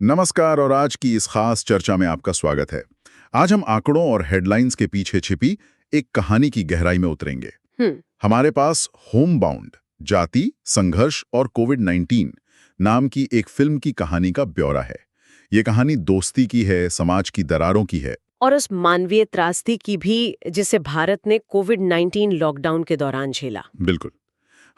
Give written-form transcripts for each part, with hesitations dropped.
नमस्कार और आज की इस खास चर्चा में आपका स्वागत है। आज हम आंकड़ों और हेडलाइंस के पीछे छिपी एक कहानी की गहराई में उतरेंगे। हम्म। हमारे पास होम बाउंड, जाति, संघर्ष और कोविड-19 नाम की एक फिल्म की कहानी का ब्यौरा है। ये कहानी दोस्ती की है, समाज की दरारों की है। और उस मानवीय त्रासदी की भी जिसे भारत ने कोविड-19 लॉकडाउन के दौरान झेला। बिल्कुल।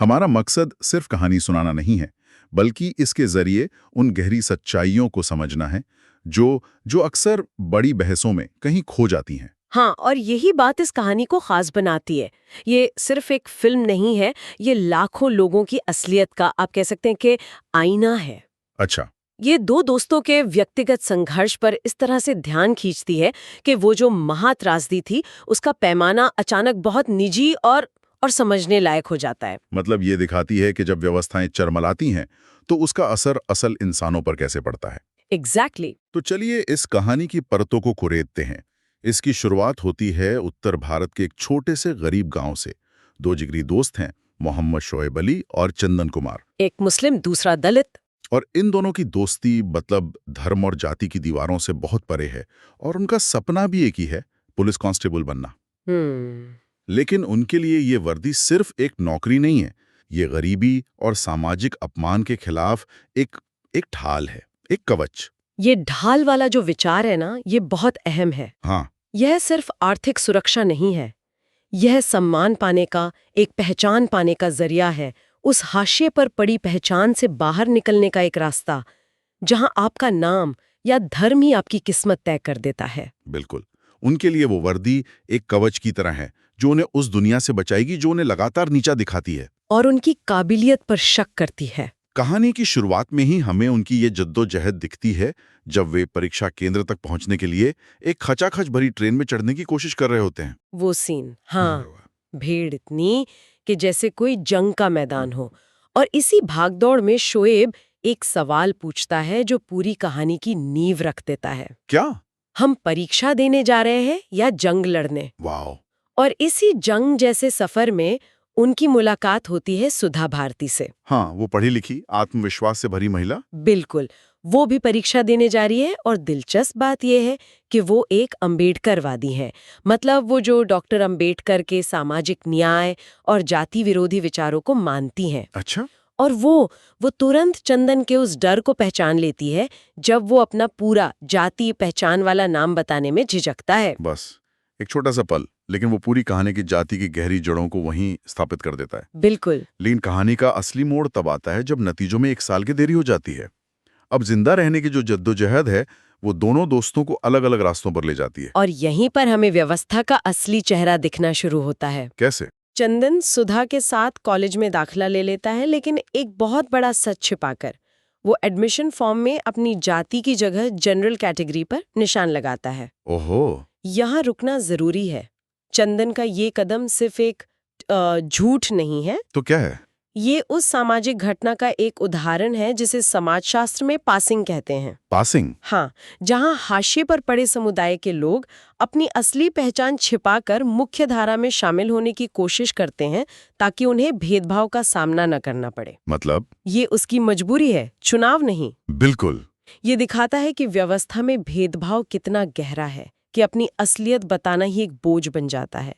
हमारा मकसद सिर्फ कहानी सुनाना नहीं है, बल्कि इसके जरिए उन गहरी सच्चाइयों को समझना है जो जो अक्सर बड़ी बहसों में कहीं खो जाती हैं। हाँ, और यही बात इस कहानी को खास बनाती है। ये सिर्फ एक फिल्म नहीं है, ये लाखों लोगों की असलियत का, आप कह सकते हैं कि आईना है। अच्छा। ये दो दोस्तों के व्यक्तिगत संघर्ष पर इस तरह से ध्यान खींचती है कि वो जो महात्रासदी थी, उसका पैमाना अचानक बहुत निजी और समझने लायक हो जाता है। मतलब ये दिखाती है कि जब व्यवस्थाएं चरमराती हैं तो उसका असर असल इंसानों पर कैसे पड़ता है। एग्जैक्टली। तो चलिए इस कहानी की परतों को कुरेदते हैं। इसकी शुरुआत होती है उत्तर भारत के एक छोटे से गरीब गांव से। दो जिगरी दोस्त हैं, मोहम्मद शोएब अली और चंदन कुमार। एक मुस्लिम, दूसरा दलित। और इन दोनों की दोस्ती मतलब धर्म और जाति की दीवारों से बहुत परे है, और उनका सपना भी एक ही है, पुलिस कांस्टेबल बनना। हम्म। लेकिन उनके लिए ये वर्दी सिर्फ एक नौकरी नहीं है, ये गरीबी और सामाजिक अपमान के खिलाफ एक एक ढाल है, एक कवच। ये ढाल वाला जो विचार है ना, ये बहुत अहम है। हाँ। यह सिर्फ आर्थिक सुरक्षा नहीं है, यह सम्मान पाने का, एक पहचान पाने का जरिया है, उस हाशिए पर पड़ी पहचान से बाहर निकलने का एक रास्ता, जहां आपका नाम या धर्म ही आपकी किस्मत तय कर देता है। बिल्कुल। उनके लिए वो वर्दी एक कवच की तरह है, जो उन्हें उस दुनिया से बचाएगी जो उन्हें लगातार नीचा दिखाती है और उनकी काबिलियत पर शक करती है। कहानी की शुरुआत में ही हमें उनकी ये जद्दोजहद दिखती है, जब वे परीक्षा केंद्र तक पहुंचने के लिए एक खचाखच भरी ट्रेन में चढ़ने की कोशिश कर रहे होते हैं। वो सीन, हाँ, भीड़ इतनी कि जैसे कोई जंग का मैदान हो। और इसी भागदौड़ में शोएब एक सवाल पूछता है जो पूरी कहानी की नींव रख देता है। क्या? हम परीक्षा देने जा रहे हैं या जंग लड़ने? वाह। और इसी जंग जैसे सफर में उनकी मुलाकात होती है सुधा भारती से। हाँ, वो पढ़ी लिखी, आत्मविश्वास से भरी महिला। बिल्कुल, वो भी परीक्षा देने जा रही है और दिलचस्प बात यह है कि वो एक अम्बेडकरवादी है। मतलब वो जो डॉक्टर अम्बेडकर के सामाजिक न्याय और जाति विरोधी विचारों को मानती हैं। अच्छा। और वो तुरंत चंदन के उस डर को पहचान लेती है जब वो अपना पूरा जाति पहचान वाला नाम बताने में झिझकता है। बस एक छोटा सा पल, लेकिन वो पूरी कहानी की जाति की गहरी जड़ों को वहीं स्थापित कर देता है। बिल्कुल। लेकिन कहानी का असली मोड़ तब आता है जब नतीजों में 1 साल की देरी हो जाती है। अब जिंदा रहने की जो जद्दोजहद है, वो दोनों दोस्तों को अलग अलग रास्तों पर ले जाती है। और यहीं पर हमें व्यवस्था का असली चेहरा दिखना शुरू होता है। कैसे? चंदन सुधा के साथ कॉलेज में दाखिला ले लेता है, लेकिन एक बहुत बड़ा सच छिपाकर वो एडमिशन फॉर्म में अपनी जाति की जगह जनरल कैटेगरी पर निशान लगाता है। ओहो। यहाँ रुकना जरूरी है। चंदन का ये कदम सिर्फ एक झूठ नहीं है, तो क्या है? ये उस सामाजिक घटना का एक उदाहरण है जिसे समाजशास्त्र में पासिंग कहते हैं। पासिंग? हाँ, जहाँ हाशिए पर पड़े समुदाय के लोग अपनी असली पहचान छिपाकर मुख्य धारा में शामिल होने की कोशिश करते हैं ताकि उन्हें भेदभाव का सामना न करना पड़े। मतलब? ये उसकी मजबूरी है, चुनाव नहीं। बिल्कुल। ये दिखाता है कि व्यवस्था में भेदभाव कितना गहरा है कि अपनी असलियत बताना ही एक बोझ बन जाता है।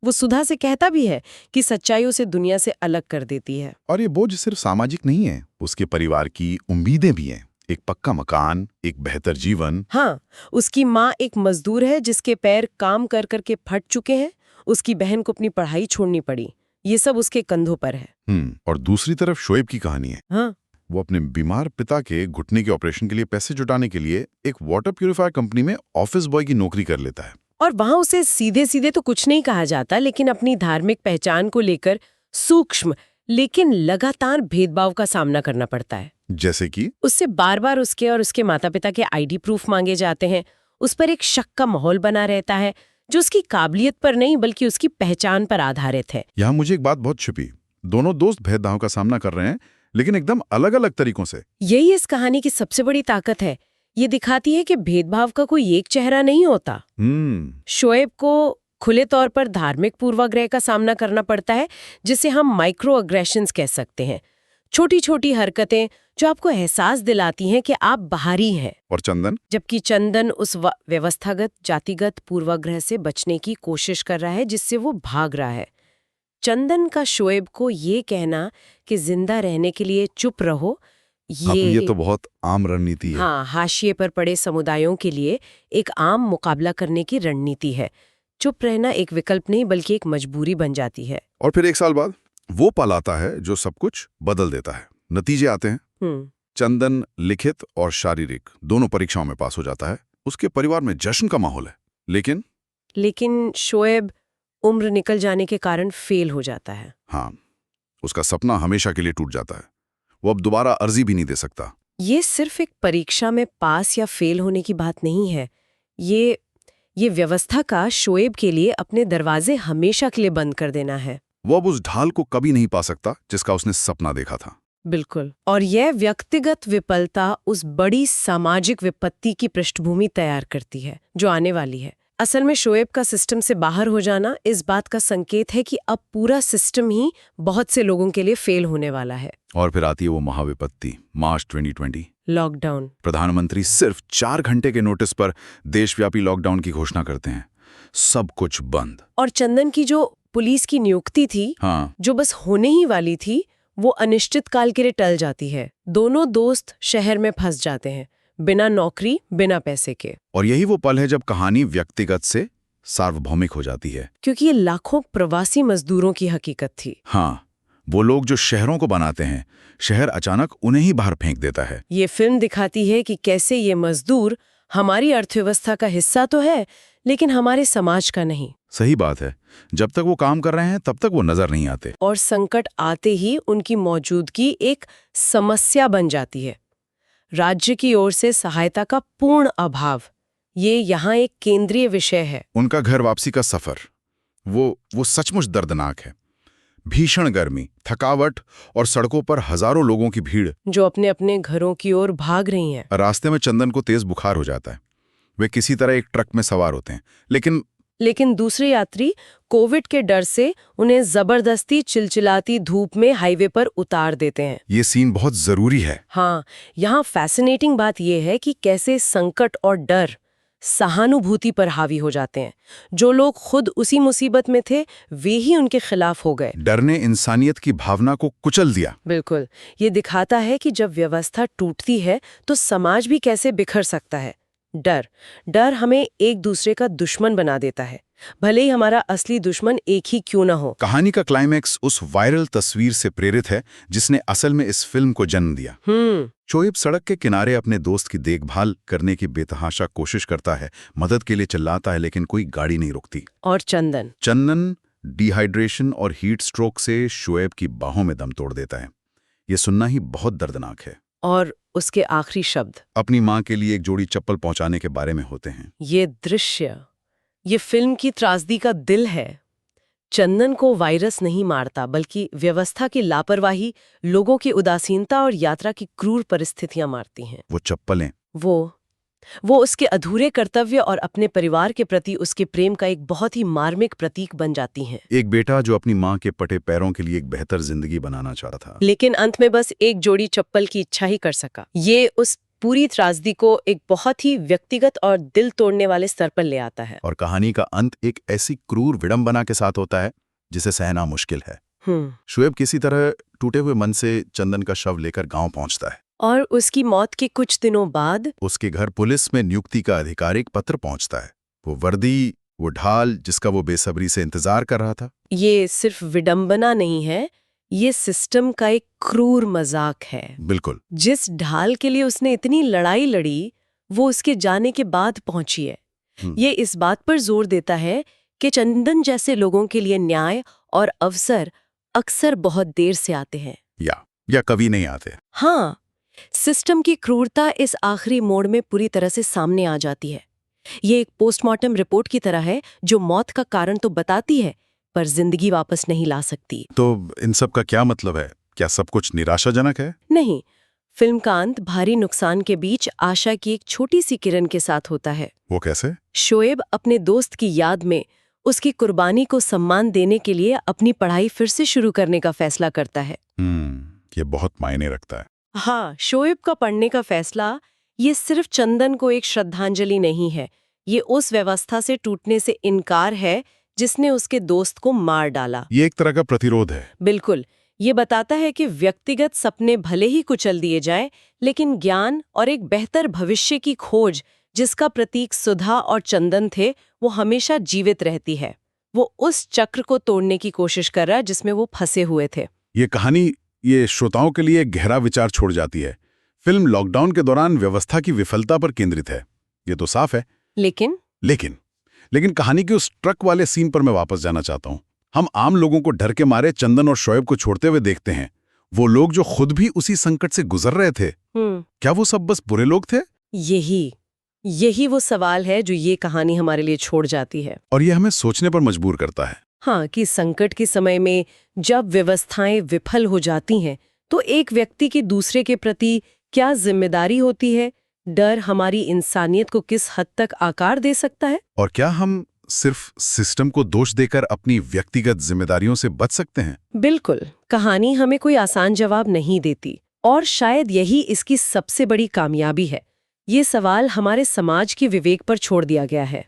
वो सुधा से कहता भी है कि सच्चाई उसे दुनिया से अलग कर देती है। और ये बोझ सिर्फ सामाजिक नहीं है, उसके परिवार की उम्मीदें भी हैं। एक पक्का मकान, एक बेहतर जीवन। हाँ, उसकी माँ एक मजदूर है जिसके पैर काम कर कर के फट चुके हैं। उसकी बहन को अपनी पढ़ाई छोड़नी पड़ी। ये सब उसके कंधों पर है। और दूसरी तरफ शोएब की कहानी है। हाँ, वो अपने बीमार पिता के घुटने के ऑपरेशन के लिए पैसे जुटाने के लिए एक वाटर प्यूरिफायर कंपनी में ऑफिस बॉय की नौकरी कर लेता है। और वहां उसे सीधे सीधे तो कुछ नहीं कहा जाता, लेकिन अपनी धार्मिक पहचान को लेकर सूक्ष्म लेकिन लगातार भेदभाव का सामना करना पड़ता है। जैसे कि उससे बार बार उसके और उसके माता पिता के आईडी प्रूफ मांगे जाते हैं। उस पर एक शक का माहौल बना रहता है जो उसकी काबिलियत पर नहीं बल्कि उसकी पहचान पर आधारित है। यहाँ मुझे एक बात बहुत छिपी। दोनों दोस्त भेदभाव का सामना कर रहे हैं, लेकिन एकदम अलग अलग तरीकों से। यही इस कहानी की सबसे बड़ी ताकत है। ये दिखाती है कि भेदभाव का कोई एक चेहरा नहीं होता। शोएब को खुले तौर पर धार्मिक पूर्वाग्रह का सामना करना पड़ता है, जिसे हम माइक्रो अग्रेशंस कह सकते हैं। छोटी छोटी हरकतें जो आपको एहसास दिलाती हैं कि आप बाहरी हैं। और चंदन? जबकि चंदन उस व्यवस्थागत जातिगत पूर्वाग्रह से बचने की कोशिश कर रहा है जिससे वो भाग रहा है। चंदन का शोएब को ये कहना कि जिंदा रहने के लिए चुप रहो, ये तो बहुत आम रणनीति है। हाँ, हाशिए पर पड़े समुदायों के लिए एक आम मुकाबला करने की रणनीति है। चुप रहना एक विकल्प नहीं बल्कि एक मजबूरी बन जाती है। और फिर 1 साल बाद वो पल आता है जो सब कुछ बदल देता है। नतीजे आते हैं। चंदन लिखित और शारीरिक दोनों परीक्षाओं में पास हो जाता है। उसके परिवार में जश्न का माहौल है। लेकिन शोएब उम्र निकल जाने के कारण फेल हो जाता है। हाँ, उसका सपना हमेशा के लिए टूट जाता है। वो अब दोबारा अर्जी भी नहीं दे सकता। ये सिर्फ एक परीक्षा में पास या फेल होने की बात नहीं है। ये व्यवस्था का शोएब के लिए अपने दरवाजे हमेशा के लिए बंद कर देना है। वो अब उस ढाल को कभी नहीं पा सकता जिसका उसने सपना देखा था। बिल्कुल। और यह व्यक्तिगत विफलता उस बड़ी सामाजिक विपत्ति की पृष्ठभूमि तैयार करती है जो आने वाली है। असल में शोएब का सिस्टम से बाहर हो जाना इस बात का संकेत है कि अब पूरा सिस्टम ही बहुत से लोगों के लिए फेल होने वाला है। और फिर आती है वो महाविपत्ति, मार्च 2020, लॉकडाउन। प्रधानमंत्री सिर्फ 4 घंटे के नोटिस पर देशव्यापी लॉकडाउन की घोषणा करते हैं। सब कुछ बंद। और चंदन की जो पुलिस की नियुक्ति थी, हाँ, जो बस होने ही वाली थी, वो अनिश्चित काल के लिए टल जाती है। दोनों दोस्त शहर में फंस जाते हैं, बिना नौकरी, बिना पैसे के। और यही वो पल है जब कहानी व्यक्तिगत से सार्वभौमिक हो जाती है। क्योंकि ये लाखों प्रवासी मजदूरों की हकीकत थी। हाँ, वो लोग जो शहरों को बनाते हैं, शहर अचानक उन्हें ही बाहर फेंक देता है। ये फिल्म दिखाती है कि कैसे ये मजदूर हमारी अर्थव्यवस्था का हिस्सा तो है, लेकिन हमारे समाज का नहीं। सही बात है। जब तक वो काम कर रहे हैं तब तक वो नजर नहीं आते। और संकट आते ही उनकी मौजूदगी एक समस्या बन जाती है। राज्य की ओर से सहायता का पूर्ण अभाव, ये यहाँ एक केंद्रीय विषय है। उनका घर वापसी का सफर, वो सचमुच दर्दनाक है। भीषण गर्मी, थकावट और सड़कों पर हजारों लोगों की भीड़ जो अपने अपने घरों की ओर भाग रही हैं। रास्ते में चंदन को तेज बुखार हो जाता है। वे किसी तरह एक ट्रक में सवार होते हैं, लेकिन दूसरे यात्री कोविड के डर से उन्हें जबरदस्ती चिलचिलाती धूप में हाईवे पर उतार देते हैं। ये सीन बहुत जरूरी है। हाँ, यहाँ फैसिनेटिंग बात यह है कि कैसे संकट और डर सहानुभूति पर हावी हो जाते हैं। जो लोग खुद उसी मुसीबत में थे, वे ही उनके खिलाफ हो गए। डर ने इंसानियत की भावना को कुचल दिया। बिल्कुल। ये दिखाता है कि जब व्यवस्था टूटती है तो समाज भी कैसे बिखर सकता है। डर हमें एक दूसरे का दुश्मन बना देता है, भले ही हमारा असली दुश्मन एक ही क्यों ना हो। कहानी का क्लाइमैक्स उस वायरल तस्वीर से प्रेरित है जिसने असल में इस फिल्म को जन्म दिया। शोएब सड़क के किनारे अपने दोस्त की देखभाल करने की बेतहाशा कोशिश करता है, मदद के लिए चिल्लाता है, लेकिन कोई गाड़ी नहीं रुकती। और चंदन डिहाइड्रेशन और हीट स्ट्रोक से शोएब की बाहों में दम तोड़ देता है। ये सुनना ही बहुत दर्दनाक है। और उसके आखिरी शब्द अपनी माँ के लिए एक जोड़ी चप्पल पहुंचाने के बारे में होते हैं। ये दृश्य, ये फिल्म की त्रासदी का दिल है। चंदन को वायरस नहीं मारता, बल्कि व्यवस्था की लापरवाही, लोगों की उदासीनता और यात्रा की क्रूर परिस्थितियां मारती हैं। वो चप्पलें, वो उसके अधूरे कर्तव्य और अपने परिवार के प्रति उसके प्रेम का एक बहुत ही मार्मिक प्रतीक बन जाती हैं। एक बेटा जो अपनी माँ के पटे पैरों के लिए एक बेहतर जिंदगी बनाना चाहता था, लेकिन अंत में बस एक जोड़ी चप्पल की इच्छा ही कर सका। ये उस पूरी त्रासदी को एक बहुत ही व्यक्तिगत और दिल तोड़ने वाले स्तर पर ले आता है। और कहानी का अंत एक ऐसी क्रूर विडंबना के साथ होता है जिसे सहना मुश्किल है। शोएब किसी तरह टूटे हुए मन से चंदन का शव लेकर गांव पहुंचता है। और उसकी मौत के कुछ दिनों बाद उसके घर पुलिस में नियुक्ति का आधिकारिक पत्र पहुंचता है। वो वर्दी, वो ढाल जिसका वो बेसब्री से इंतजार कर रहा था। ये सिर्फ विडंबना नहीं है, ये सिस्टम का एक क्रूर मजाक है। बिल्कुल। जिस ढाल के लिए उसने इतनी लड़ाई लड़ी, वो उसके जाने के बाद पहुंची है। ये इस बात पर जोर देता है कि चंदन जैसे लोगों के लिए न्याय और अवसर अक्सर बहुत देर से आते हैं, या कभी नहीं आते। हाँ, सिस्टम की क्रूरता इस आखिरी मोड़ में पूरी तरह से सामने आ जाती है। ये एक पोस्टमार्टम रिपोर्ट की तरह है जो मौत का कारण तो बताती है, पर जिंदगी वापस नहीं ला सकती। तो इन सब का क्या मतलब है? क्या सब कुछ निराशाजनक है? नहीं, फिल्म का अंत भारी नुकसान के बीच आशा की एक छोटी सी किरण के साथ होता है। वो कैसे? शोएब अपने दोस्त की याद में उसकी कुर्बानी को सम्मान देने के लिए अपनी पढ़ाई फिर से शुरू करने का फैसला करता है। ये बहुत मायने रखता है। हाँ, शोएब का पढ़ने का फैसला ये सिर्फ चंदन को एक श्रद्धांजलि नहीं है, ये उस व्यवस्था से टूटने से इनकार है जिसने उसके दोस्त को मार डाला। ये एक तरह का प्रतिरोध है। बिल्कुल, ये बताता है कि व्यक्तिगत सपने भले ही कुचल दिए जाएं, लेकिन ज्ञान और एक बेहतर भविष्य की खोज जिसका प्रतीक सुधा और चंदन थे, वो हमेशा जीवित रहती है। वो उस चक्र को तोड़ने की कोशिश कर रहा है जिसमें वो फंसे हुए थे। ये कहानी ये श्रोताओं के लिए गहरा विचार छोड़ जाती है। फिल्म लॉकडाउन के दौरान व्यवस्था की विफलता पर केंद्रित है, ये तो साफ है। लेकिन कहानी के उस ट्रक वाले सीन पर मैं वापस जाना चाहता हूँ। हम आम लोगों को डर के मारे चंदन और शोएब को छोड़ते हुए देखते हैं। वो लोग जो खुद भी उसी संकट से गुजर रहे थे, क्या वो सब बस बुरे लोग थे? यही वो सवाल है जो ये कहानी हमारे लिए छोड़ जाती है। और ये हमें सोचने पर मजबूर करता है। हाँ, कि संकट के समय में जब व्यवस्थाएं विफल हो जाती हैं, तो एक व्यक्ति की दूसरे के प्रति क्या जिम्मेदारी होती है? डर हमारी इंसानियत को किस हद तक आकार दे सकता है? और क्या हम सिर्फ सिस्टम को दोष देकर अपनी व्यक्तिगत जिम्मेदारियों से बच सकते हैं? बिल्कुल, कहानी हमें कोई आसान जवाब नहीं देती, और शायद यही इसकी सबसे बड़ी कामयाबी है। ये सवाल हमारे समाज के विवेक पर छोड़ दिया गया है।